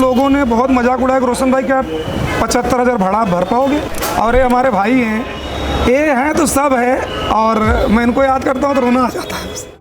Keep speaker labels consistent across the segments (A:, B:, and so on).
A: लोगों ने बहुत मजाक उड़ाया कि रोशन भाई क्या 75,000 भाड़ा भर पाओगे? और ये हमारे भाई हैं, ये हैं तो सब है, और मैं इनको याद करता हूँ तो रोना आ जाता है।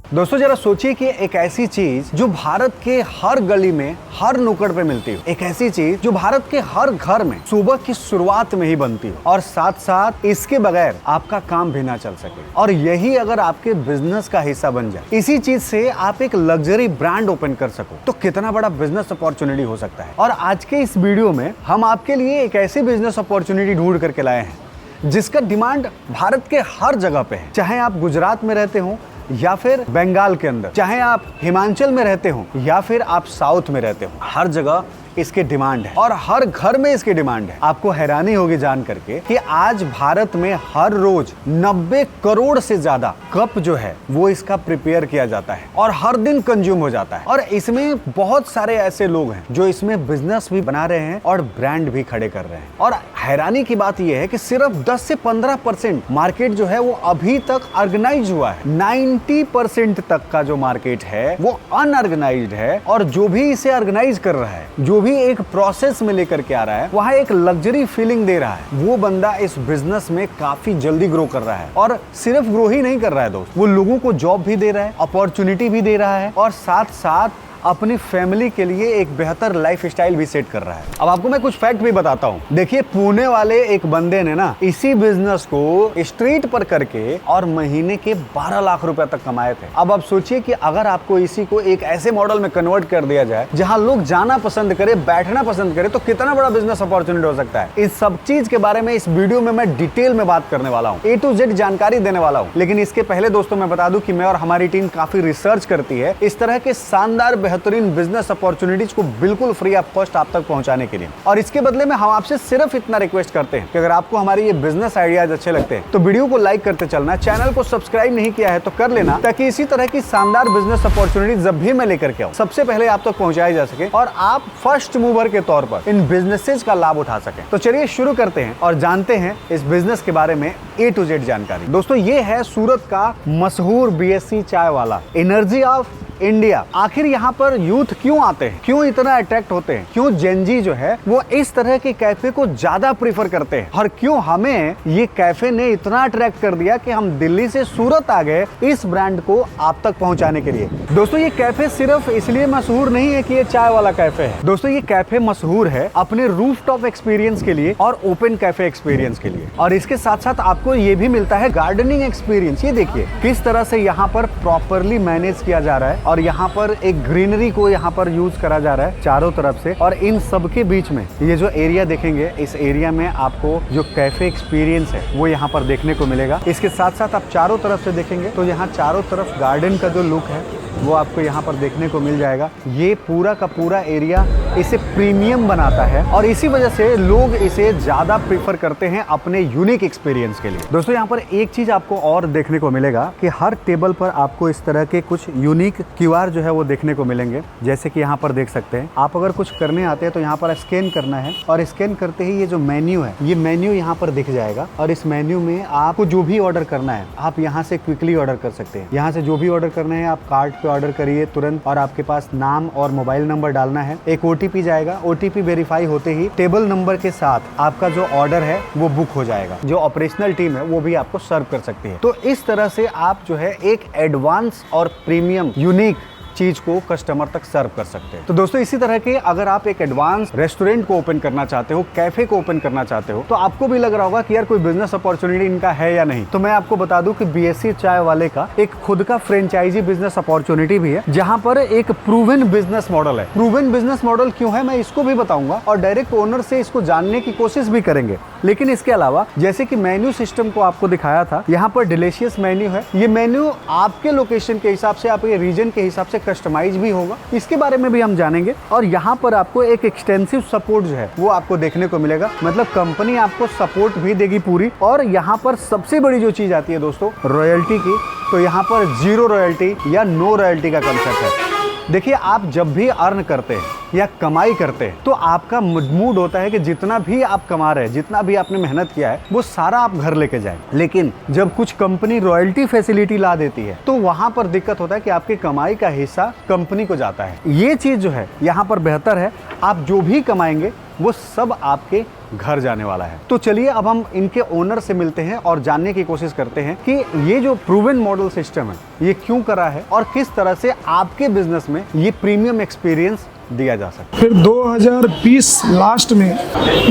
B: दोस्तों जरा सोचिए कि एक ऐसी चीज जो भारत के हर गली में, हर नुक्कड़ पे मिलती हो, एक ऐसी चीज जो भारत के हर घर में सुबह की शुरुआत में ही बनती हो, और साथ साथ इसके बगैर आपका काम भी ना चल सके, और यही अगर आपके बिजनेस का हिस्सा बन जाए, इसी चीज से आप एक लग्जरी ब्रांड ओपन कर सको, तो कितना बड़ा बिजनेस अपॉर्चुनिटी हो सकता है। और आज के इस वीडियो में हम आपके लिए एक ऐसी बिजनेस अपॉर्चुनिटी ढूंढ करके लाए हैं जिसका डिमांड भारत के हर जगह पे है। चाहे आप गुजरात में रहते हो या फिर बंगाल के अंदर, चाहे आप हिमाचल में रहते हो या फिर आप साउथ में रहते हो, हर जगह इसके डिमांड है और हर घर में इसकी डिमांड है। आपको हैरानी होगी जान करके कि आज भारत में हर रोज 90 करोड़ से ज्यादा कप जो है वो इसका प्रिपेयर किया जाता है और हर दिन कंज्यूम हो जाता है। और इसमें बहुत सारे ऐसे लोग हैं जो इसमें बिजनेस भी बना रहे हैं और ब्रांड भी खड़े कर रहे हैं। और हैरानी की बात यह है कि सिर्फ 10 से 15% मार्केट जो है वो अभी तक ऑर्गेनाइज हुआ है। 90% तक का जो मार्केट है वो अनऑर्गेनाइज्ड है, और जो भी इसे ऑर्गेनाइज कर रहा है, जो भी एक प्रोसेस में लेकर के आ रहा है, वहां एक लग्जरी फीलिंग दे रहा है, वो बंदा इस बिजनेस में काफी जल्दी ग्रो कर रहा है। और सिर्फ ग्रो ही नहीं कर रहा है दोस्त, वो लोगों को जॉब भी दे रहा है, अपॉर्चुनिटी भी दे रहा है, और साथ साथ अपनी फैमिली के लिए एक बेहतर लाइफ स्टाइल भी सेट कर रहा है। अब आपको मैं कुछ फैक्ट भी बताता हूँ। देखिए, पुणे वाले एक बंदे ने ना इसी बिजनेस को स्ट्रीट पर करके और महीने के 12 लाख रुपए तक कमाए थे। अब आप सोचिए कि अगर आपको इसी को एक ऐसे मॉडल में कन्वर्ट कर दिया जाए जहाँ लोग जाना पसंद करे, बैठना पसंद करे, तो कितना बड़ा बिजनेस अपॉर्चुनिटी हो सकता है। इस सब चीज के बारे में इस वीडियो में मैं डिटेल में बात करने वाला हूँ, A to Z जानकारी देने वाला हूँ। लेकिन इसके पहले दोस्तों मैं बता दूं कि मैं और हमारी टीम काफी रिसर्च करती है इस तरह के शानदार बेहतरीन बिजनेस अपॉर्चुनिटीज को बिल्कुल फ्री ऑफ कॉस्ट आप तक पहुंचाने के लिए। और इसके बदले में हम आपसे सिर्फ इतना रिक्वेस्ट करते हैं कि अगर आपको हमारे ये बिजनेस आइडियाज अच्छे लगते हैं तो वीडियो को लाइक करते चलना, चैनल को सब्सक्राइब नहीं किया है तो कर लेना, ताकि इसी तरह की शानदार बिजनेस अपॉर्चुनिटी जब भी मैं लेकर के आऊं सबसे पहले आप तक पहुंचाई जा सके और आप फर्स्ट मूवर के तौर पर इन बिजनेसेस का लाभ उठा सके। तो चलिए शुरू करते हैं और जानते हैं इस बिजनेस के बारे में A to Z जानकारी। दोस्तों ये है सूरत का मशहूर BSC चाय वाला, एनर्जी ऑफ इंडिया। आखिर यहाँ पर यूथ क्यों आते हैं, क्यों इतना अट्रैक्ट होते हैं, क्यों जेनजी जो है वो इस तरह के कैफे को ज्यादा प्रीफर करते हैं, और क्यों हमें ये कैफे ने इतना अट्रैक्ट कर दिया कि हम दिल्ली से सूरत आ गए इस ब्रांड को आप तक पहुंचाने के लिए। दोस्तों ये कैफे सिर्फ इसलिए मशहूर नहीं है कि ये चाय वाला कैफे है। दोस्तों ये कैफे मशहूर है अपने रूफटॉप एक्सपीरियंस के लिए और ओपन कैफे एक्सपीरियंस के लिए, और इसके साथ साथ आपको ये भी मिलता है गार्डनिंग एक्सपीरियंस। ये देखिए किस तरह से यहाँ पर प्रॉपरली मैनेज किया जा रहा है, और यहाँ पर एक ग्रीनरी को यहाँ पर यूज करा जा रहा है चारों तरफ से। और इन सब के बीच में ये जो एरिया देखेंगे, इस एरिया में आपको जो कैफे एक्सपीरियंस है वो यहाँ पर देखने को मिलेगा। इसके साथ साथ आप चारों तरफ से देखेंगे तो यहाँ चारों तरफ गार्डन का जो लुक है वो आपको यहाँ पर देखने को मिल जाएगा। ये पूरा का पूरा एरिया इसे प्रीमियम बनाता है, और इसी वजह से लोग इसे ज्यादा प्रीफर करते हैं अपने यूनिक एक्सपीरियंस के लिए। दोस्तों यहाँ पर एक चीज आपको और देखने को मिलेगा कि हर टेबल पर आपको इस तरह के कुछ यूनिक QR जो है वो देखने को मिलेंगे। जैसे कि यहाँ पर देख सकते हैं, आप अगर कुछ करने आते हैं तो यहाँ पर स्कैन करना है, और स्कैन करते ही ये जो मेन्यू है ये मेन्यू यहाँ पर दिख जाएगा, और इस मेन्यू में आपको जो भी ऑर्डर करना है आप यहाँ से क्विकली ऑर्डर कर सकते हैं। यहाँ से जो भी ऑर्डर करना है आप कार्ट पे ऑर्डर करिए तुरंत, और आपके पास नाम और मोबाइल नंबर डालना है, एक OTP जाएगा, OTP वेरीफाई होते ही टेबल नंबर के साथ आपका जो ऑर्डर है वो बुक हो जाएगा। जो ऑपरेशनल टीम है वो भी आपको सर्व कर सकती है। तो इस तरह से आप जो है एक एडवांस और प्रीमियम यूनिक चीज को कस्टमर तक सर्व कर सकते हैं। तो दोस्तों इसी तरह के अगर आप एक एडवांस रेस्टोरेंट को ओपन करना चाहते हो, कैफे को ओपन करना चाहते हो, तो आपको भी लग रहा होगा कि यार कोई बिजनेस अपॉर्चुनिटी इनका है या नहीं। तो मैं आपको बता दूं कि BSC चाय वाले का एक खुद का फ्रेंचाइजी बिजनेस अपॉर्चुनिटी भी है, जहां पर एक प्रूवन बिजनेस मॉडल है। प्रूवन बिजनेस मॉडल क्यों है मैं इसको भी बताऊंगा, और डायरेक्ट ओनर से इसको जानने की कोशिश भी करेंगे। लेकिन इसके अलावा जैसे कि मेन्यू सिस्टम को आपको दिखाया था, यहाँ पर डिलीशियस मेन्यू है। ये मेन्यू आपके लोकेशन के हिसाब से, आपके रीजन के हिसाब से कस्टमाइज भी होगा, इसके बारे में भी हम जानेंगे। और यहाँ पर आपको एक एक्सटेंसिव सपोर्ट जो है वो आपको देखने को मिलेगा, मतलब कंपनी आपको सपोर्ट भी देगी पूरी। और यहाँ पर सबसे बड़ी जो चीज आती है दोस्तों रॉयल्टी की, तो यहाँ पर 0 रॉयल्टी या नो रॉयल्टी का कंसेप्ट है। देखिए, आप जब भी अर्न करते हैं या कमाई करते हैं तो आपका मूड होता है कि जितना भी आप कमा रहे हैं, जितना भी आपने मेहनत किया है, वो सारा आप घर लेके जाएं। लेकिन जब कुछ कंपनी रॉयल्टी फैसिलिटी ला देती है तो वहां पर दिक्कत होता है कि आपकी कमाई का हिस्सा कंपनी को जाता है। ये चीज जो है यहाँ पर बेहतर है, आप जो भी कमाएंगे वो सब आपके घर जाने वाला है। तो चलिए अब हम इनके ओनर से मिलते हैं और जानने की कोशिश करते हैं कि ये जो प्रूवन मॉडल सिस्टम है ये क्यों करा है और किस तरह से आपके बिजनेस में ये प्रीमियम एक्सपीरियंस दिया जा सकता है।
A: फिर 2020 लास्ट में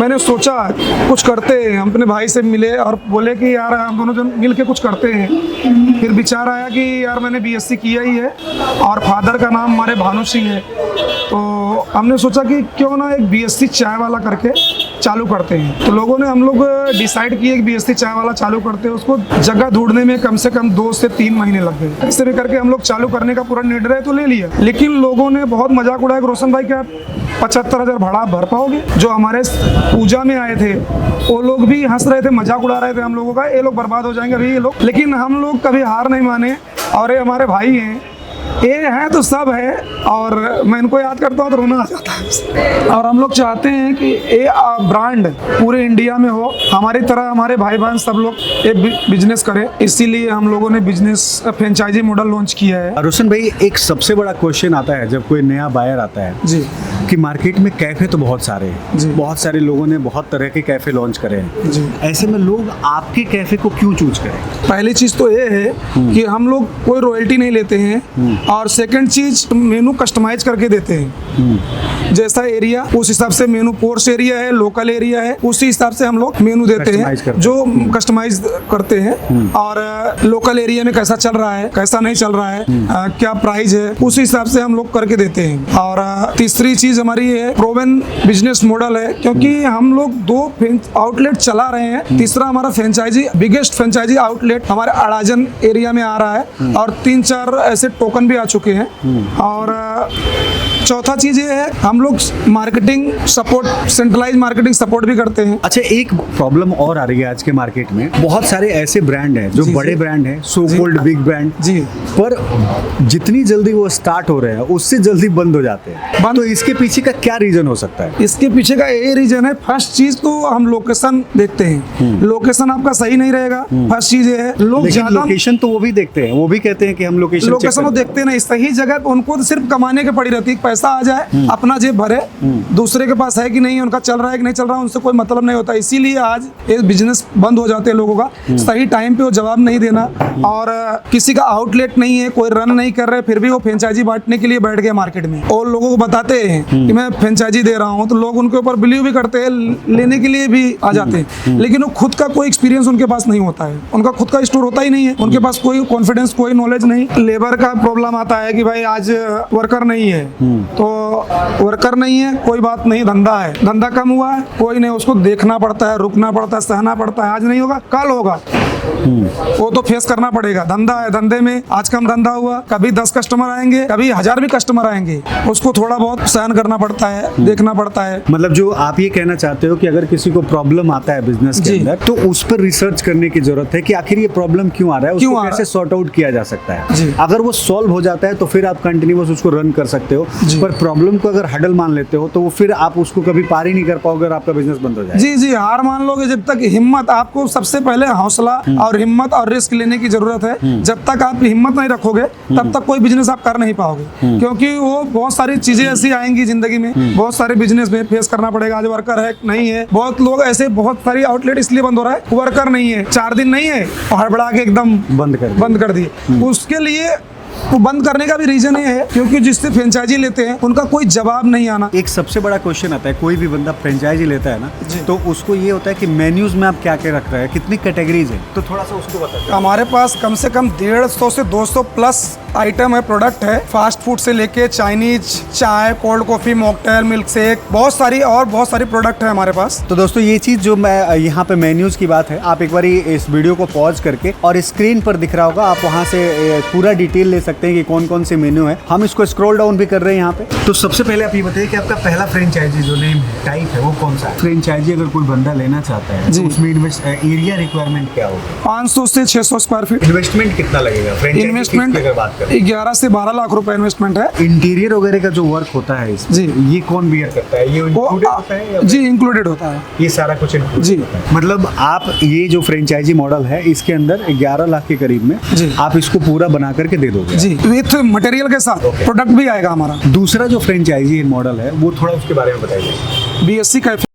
A: मैंने सोचा कुछ करते हैं। हम अपने भाई से मिले और बोले कि यार हम दोनों जन मिल के कुछ करते हैं। फिर विचार आया कि यार मैंने बीएससी किया ही है और फादर का नाम हमारे भानु सिंह है, तो हमने सोचा कि क्यों ना एक बीएससी चाय वाला करके चालू करते हैं। तो लोगों ने हम लोग डिसाइड किए कि बीएससी चाय वाला चालू करते हैं। उसको जगह ढूंढने में कम से कम 2 से 3 महीने लग गए। इस तरह करके हम लोग चालू करने का पूरा निर्णय तो ले लिया, लेकिन लोगों ने बहुत मजाक उड़ाया कि रोशन भाई क्या 75,000 भाड़ा भर पाओगे? जो हमारे पूजा में आए थे वो लोग भी हंस रहे थे, मजाक उड़ा रहे थे हम लोगों का, ये लोग बर्बाद हो जाएंगे अभी ये लोग। लेकिन हम लोग कभी हार नहीं माने और ये हमारे भाई हैं, ये हैं तो सब है। और मैं इनको याद करता हूँ तो रोना आ जाता है। और हम लोग चाहते हैं कि ये ब्रांड पूरे इंडिया में हो, हमारी तरह हमारे भाई बहन सब लोग ये बिजनेस करें। इसीलिए हम लोगों ने बिजनेस फ्रेंचाइजी मॉडल लॉन्च किया है।
B: रोशन भाई, एक सबसे बड़ा क्वेश्चन आता है जब कोई नया बायर आता है
A: जी
B: कि मार्केट में कैफे तो बहुत सारे हैं,
A: जी।
B: बहुत सारे लोगों ने बहुत तरह के कैफे लॉन्च करे हैं
A: जी।
B: ऐसे में लोग आपके कैफे को क्यों चूज करें?
A: पहली चीज तो ये है कि हम लोग कोई रॉयल्टी नहीं लेते हैं, और सेकंड चीज मेनू कस्टमाइज करके देते हैं। जैसा एरिया उस हिसाब से मेनू, पोर्स एरिया है, लोकल एरिया है, उसी हिसाब से हम लोग मेनू देते हैं, जो कस्टमाइज करते हैं। और लोकल एरिया में कैसा चल रहा है, कैसा नहीं चल रहा है, क्या प्राइस है, उसी हिसाब से हम लोग करके देते हैं। और तीसरी चीज हमारी ये प्रूवन बिजनेस मॉडल है, क्योंकि हम लोग 2 आउटलेट चला रहे हैं। तीसरा हमारा फ्रेंचाइजी, बिगेस्ट फ्रेंचाइजी आउटलेट हमारे अड़ाजन एरिया में आ रहा है, और 3-4 ऐसे टोकन भी आ चुके हैं। और चौथा चीज ये है, हम लोग marketing support, centralise marketing support भी करते हैं।
B: अच्छा, एक प्रॉब्लम और आ रही है आज के मार्केट में, बहुत सारे ऐसे ब्रांड हैं जो
A: जी,
B: बड़े
A: जी।
B: ब्रांड हैं, सो कॉल्ड बिग ब्रांड
A: जी,
B: पर जितनी जल्दी वो स्टार्ट हो रहे हैं उससे जल्दी बंद हो जाते हैं। तो इसके पीछे का क्या रीजन हो सकता है?
A: इसके पीछे का ये रीजन है, फर्स्ट चीज तो हम लोकेशन देखते हैं। लोकेशन आपका सही नहीं रहेगा, फर्स्ट चीज ये है। लोग
B: लेकिन
A: ज्यादा
B: लोकेशन तो वो भी देखते हैं, वो भी कहते हैं कि हम लोकेशन
A: वो देखते नहीं, सही जगह पे उनको तो सिर्फ कमाने के पड़ी रहती है, पैसा आ जाए, अपना जेब भरे, दूसरे के पास है कि नहीं, उनका चल रहा है कि नहीं चल रहा है, उनसे कोई मतलब नहीं होता। इसीलिए आज ये बिजनेस बंद हो जाते हैं लोगों का। सही टाइम पे वो जवाब नहीं देना, और किसी का आउटलेट नहीं है, कोई रन नहीं कर रहे, फिर भी वो फ्रेंचाइजी बांटने के लिए बैठ गए मार्केट में, और लोगों को बताते हैं कि मैं फ्रेंचाइजी दे रहा हूँ, तो लोग उनके ऊपर बिलीव भी करते हैं, लेने के लिए भी आ जाते हैं। लेकिन वो खुद का कोई एक्सपीरियंस उनके पास नहीं होता है, उनका खुद का स्टोर होता ही नहीं है, उनके पास कोई कॉन्फिडेंस, कोई नॉलेज नहीं। लेबर का प्रॉब्लम आता है कि भाई आज वर्कर नहीं है, तो वर्कर नहीं है कोई बात नहीं, धंधा है, धंधा कम हुआ है कोई नहीं, उसको देखना पड़ता है, रुकना पड़ता है, सहना पड़ता है। आज नहीं होगा कल होगा, वो तो फेस करना पड़ेगा। धंधा है, धंधे में आज कम धंधा हुआ, कभी 10 कस्टमर आएंगे, कभी 1000 भी कस्टमर आएंगे, उसको थोड़ा बहुत सहन करना पड़ता है, देखना पड़ता है।
B: मतलब जो आप ये कहना चाहते हो कि अगर किसी को प्रॉब्लम आता है बिजनेस के अंदर, तो उस पर रिसर्च करने की जरूरत है कि आखिर ये प्रॉब्लम क्यों आ रहा है, उसको कैसे सॉर्ट आउट किया जा सकता है। अगर वो सॉल्व हो जाता है तो फिर आप कंटिन्यूअस उसको रन कर सकते हो, पर प्रॉब्लम को अगर हडल मान लेते हो तो वो फिर आप उसको कभी पार ही नहीं कर पाओगे और आपका बिजनेस बंद हो जाएगा।
A: जी जी, हार मान लोगे जब तक हिम्मत, आपको सबसे पहले हौसला और हिम्मत और रिस्क लेने की जरूरत है। जब तक आप हिम्मत नहीं रखोगे तब तक कोई बिजनेस आप कर नहीं पाओगे, क्योंकि वो बहुत सारी चीजें ऐसी आएंगी जिंदगी में, बहुत सारे बिजनेस में फेस करना पड़ेगा। आज वर्कर है नहीं है, बहुत लोग ऐसे, बहुत सारी आउटलेट इसलिए बंद हो रहा है, वर्कर नहीं है, 4 दिन नहीं है और हड़बड़ा के एकदम बंद कर दिए। उसके लिए वो बंद करने का भी रीजन ये है क्योंकि जिससे फ्रेंचाइजी लेते हैं उनका कोई जवाब नहीं आना।
B: एक सबसे बड़ा क्वेश्चन आता है, कोई भी बंदा फ्रेंचाइजी लेता है ना, तो उसको ये होता है कि मेन्यूज में आप क्या क्या रख रहे हैं, कितनी कैटेगरीज है, तो थोड़ा सा उसको बताइए।
A: हमारे पास कम से कम 150 से 200 प्लस आइटम है, प्रोडक्ट है, फास्ट फूड से लेके चाइनीज, चाय, cold coffee, mocktail, milk shake, बहुत सारी प्रोडक्ट है हमारे पास।
B: तो दोस्तों ये चीज जो मैं यहाँ पे मेन्यूज की बात है, आप एक बार इस वीडियो को पॉज करके, और स्क्रीन पर दिख रहा होगा, आप वहाँ से पूरा डिटेल ले सकते हैं कि कौन कौन से मेन्यू है। हम इसको स्क्रॉल डाउन भी कर रहे हैं यहाँ पे। तो सबसे पहले आप ये बताइए कि आपका पहला फ्रेंचाइजी जो नेम है, टाइप है, वो कौन सा है? फ्रेंचाइजी अगर कोई बंदा लेना चाहता है तो उसमें एरिया रिक्वायरमेंट क्या होगा?
A: 500 से 600 स्क्वायर फीट।
B: इन्वेस्टमेंट कितना लगेगा?
A: इन्वेस्टमेंट
B: अगर बात
A: 11 से 12 लाख रुपए इन्वेस्टमेंट है
B: इंटीरियर वगैरह का जो वर्क होता है इसमें,
A: जी।
B: ये कौन बियर करता है? ये
A: वो
B: included होता है या
A: जी इंक्लूडेड होता है
B: ये सारा कुछ included
A: जी।
B: होता है? मतलब आप ये जो फ्रेंचाइजी मॉडल है इसके अंदर 11 लाख के करीब में
A: जी।
B: आप इसको पूरा बना करके दे दोगे।
A: जी विथ मटेरियल के साथ प्रोडक्ट भी आएगा हमारा।
B: दूसरा जो फ्रेंचाइजी मॉडल है वो थोड़ा उसके बारे में बताइए।
A: BSC cafe